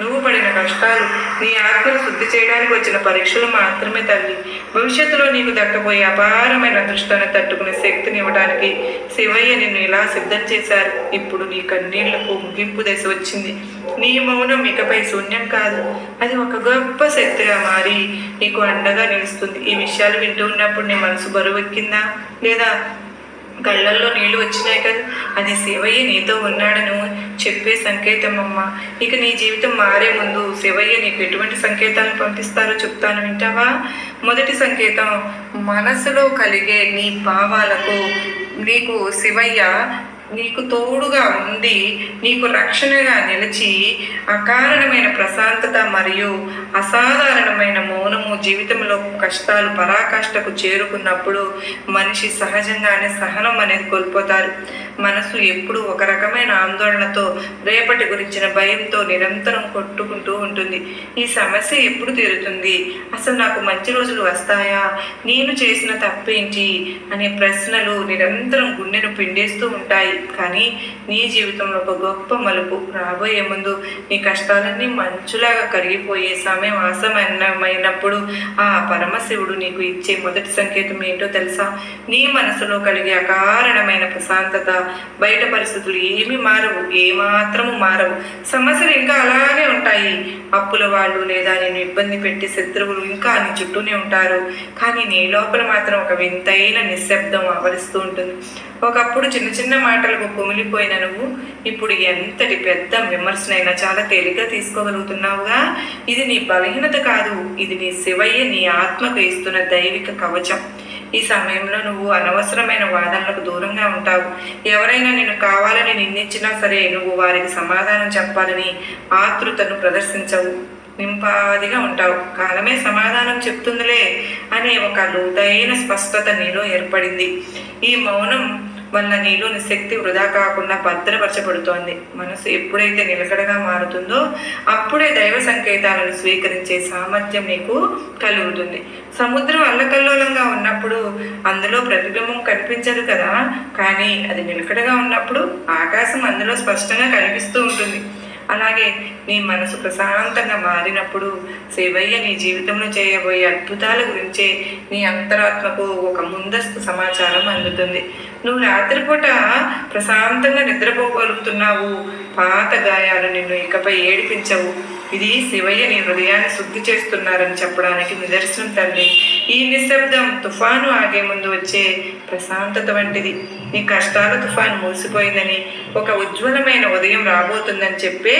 నువ్వు పడిన కష్టాలు నీ ఆత్మను శుద్ధి చేయడానికి వచ్చిన పరీక్షలు మాత్రమే తల్లి. భవిష్యత్తులో నీకు దక్కబోయే అపారమైన అదృష్టాన్ని తట్టుకునే శక్తిని ఇవ్వడానికి శివయ్య నిన్ను ఇలా సిద్ధం చేశారు. ఇప్పుడు నీ కన్నీళ్లకు ముగింపు దశ వచ్చింది. నీ మౌనం ఇకపై శూన్యం కాదు, అది ఒక గొప్ప శక్తిగా మారి నీకు అండగా నిలుస్తుంది. ఈ విషయాలు వింటూ ఉన్నప్పుడు నీ మనసు బరువెక్కిందా, లేదా కళ్ళల్లో నీళ్లు వచ్చినాయి కదా? అది శివయ్య నీతో ఉన్నాడను చెప్పే సంకేతం అమ్మ. ఇక నీ జీవితం మారే ముందు శివయ్య నీకు ఎటువంటి సంకేతాలను పంపిస్తారో చెప్తాను, వింటావా? మొదటి సంకేతం, మనసులో కలిగే నీ భావాలకు నీకు శివయ్య నీకు తోడుగా ఉండి నీకు రక్షణగా నిలిచి అకారణమైన ప్రశాంతత మరియు అసాధారణమైన మౌనము జీవితంలో కష్టాలు పరాకాష్ఠకు చేరుకున్నప్పుడు మనిషి సహజంగానే సహనం అనేది కోల్పోతారు. మనసు ఎప్పుడు ఒక రకమైన ఆందోళనతో, రేపటి గురించిన భయంతో నిరంతరం కొట్టుకుంటూ ఉంటుంది. ఈ సమస్య ఎప్పుడు తీరుతుంది, అసలు నాకు మంచి రోజులు వస్తాయా, నేను చేసిన తప్పేంటి అనే ప్రశ్నలు నిరంతరం గుండెను పిండేస్తూ ఉంటాయి. కానీ నీ జీవితంలో ఒక గొప్ప మలుపు రాబోయే ముందు నీ కష్టాలన్నీ మంచులాగా కరిగిపోయే సమయం ఆసన్నమైనప్పుడు ఆ పరమశివుడు నీకు ఇచ్చే మొదటి సంకేతం ఏంటో తెలుసా? నీ మనసులో కలిగే అకారణమైన ప్రశాంతత. బయట పరిస్థితులు ఏమీ మారవు, ఏమాత్రము మారవు, సమస్యలు ఇంకా అలానే ఉంటాయి. అప్పుల వాళ్ళు లేదా నేను ఇబ్బంది పెట్టి శత్రువులు ఇంకా నీ చుట్టూనే ఉంటారు. కానీ నీ లోపల మాత్రం ఒక వింతైన నిశ్శబ్దం ఆవరిస్తూ ఉంటుంది. ఒకప్పుడు చిన్న చిన్న మాటలకు కుమిలిపోయిన నువ్వు ఇప్పుడు ఎంతటి పెద్ద విమర్శనైనా చాలా తేలిగ్గా తీసుకోగలుగుతున్నావుగా. ఇది నీ బలహీనత కాదు, ఇది నీ శివయ్య నీ ఆత్మకు ఇస్తున్న దైవిక కవచం. ఈ సమయంలో నువ్వు అనవసరమైన వాదనలకు దూరంగా ఉంటావు. ఎవరైనా నిన్ను కావాలని నిందించినా సరే నువ్వు వారికి సమాధానం చెప్పాలని ఆతృతను ప్రదర్శించవు. నింపాదిగా ఉంటావు. కాలమే సమాధానం చెప్తుందిలే అనే ఒక లోతైన స్పష్టత నీలో ఏర్పడింది. ఈ మౌనం వల్ల నీలోని శక్తి వృధా కాకుండా భద్రపరచబడుతోంది. మనసు ఎప్పుడైతే నిలకడగా మారుతుందో అప్పుడే దైవ సంకేతాలను స్వీకరించే సామర్థ్యం నీకు కలుగుతుంది. సముద్రం అల్లకల్లోలంగా ఉన్నప్పుడు అందులో ప్రతిబింబం కనిపించదు కదా, కానీ అది నిలకడగా ఉన్నప్పుడు ఆకాశం అందులో స్పష్టంగా కనిపిస్తూ ఉంటుంది. అలాగే నీ మనసు ప్రశాంతంగా మారినప్పుడు శివయ్య నీ జీవితంలో చేయబోయే అద్భుతాల గురించే నీ అంతరాత్మకు ఒక ముందస్తు సమాచారం అందుతుంది. నువ్వు రాత్రిపూట ప్రశాంతంగా నిద్రపోగలుగుతున్నావు. పాత గాయాలు నిన్ను ఇకపై ఏడిపించవు. ఇది శివయ్య నీ హృదయాన్ని శుద్ధి చేస్తున్నారని చెప్పడానికి నిదర్శనం తల్లి. ఈ నిశ్శబ్దం తుఫాను ఆగే ముందు వచ్చే ప్రశాంతత వంటిది. నీ కష్టాల తుఫాను మూసిపోయిందని, ఒక ఉజ్వలమైన ఉదయం రాబోతుందని చెప్పే